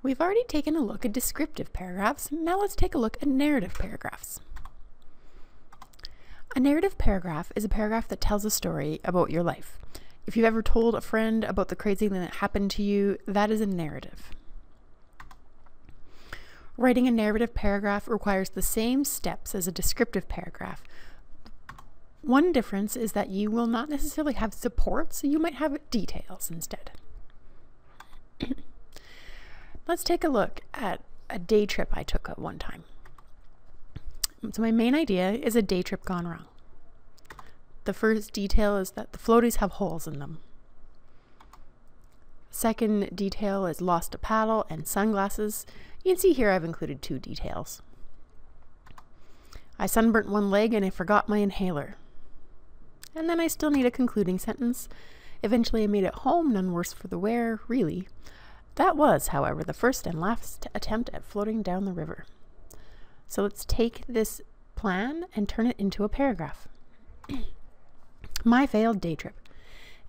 We've already taken a look at descriptive paragraphs. Now let's take a look at narrative paragraphs. A narrative paragraph is a paragraph that tells a story about your life. If you've ever told a friend about the crazy thing that happened to you, that is a narrative. Writing a narrative paragraph requires the same steps as a descriptive paragraph. One difference is that you will not necessarily have support, so you might have details instead. Let's take a look at a day trip I took at one time. So my main idea is a day trip gone wrong. The first detail is that the floaties have holes in them. Second detail is lost a paddle and sunglasses. You can see here I've included 2 details. I sunburnt one leg and I forgot my inhaler. And then I still need a concluding sentence. Eventually I made it home, none worse for the wear, really. That was, however, the first and last attempt at floating down the river. So let's take this plan and turn it into a paragraph. My failed day trip.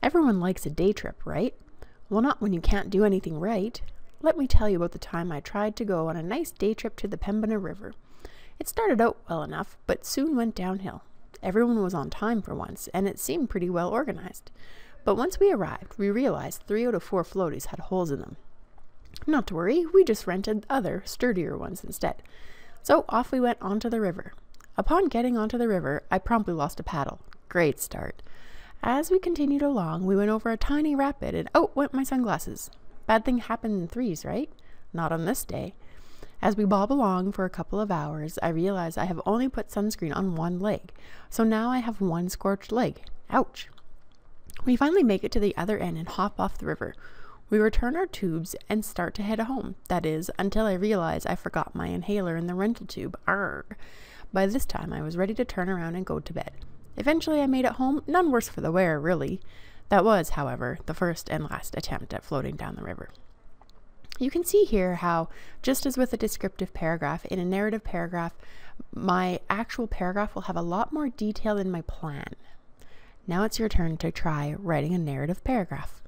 Everyone likes a day trip, right? Well, not when you can't do anything right. Let me tell you about the time I tried to go on a nice day trip to the Pembina River. It started out well enough, but soon went downhill. Everyone was on time for once, and it seemed pretty well organized. But once we arrived, we realized 3 out of 4 floaties had holes in them. Not to worry, we just rented other, sturdier ones instead. So off we went onto the river. Upon getting onto the river, I promptly lost a paddle. Great start. As we continued along, we went over a tiny rapid and out went my sunglasses. Bad thing happened in threes, right? Not on this day. As we bob along for a couple of hours, I realized I have only put sunscreen on one leg. So now I have one scorched leg. Ouch. We finally make it to the other end and hop off the river. We return our tubes and start to head home. That is, until I realize I forgot my inhaler in the rental tube. Arrgh. By this time, I was ready to turn around and go to bed. Eventually, I made it home, none worse for the wear, really. That was, however, the first and last attempt at floating down the river. You can see here how, just as with a descriptive paragraph, in a narrative paragraph, my actual paragraph will have a lot more detail in my plan. Now it's your turn to try writing a narrative paragraph.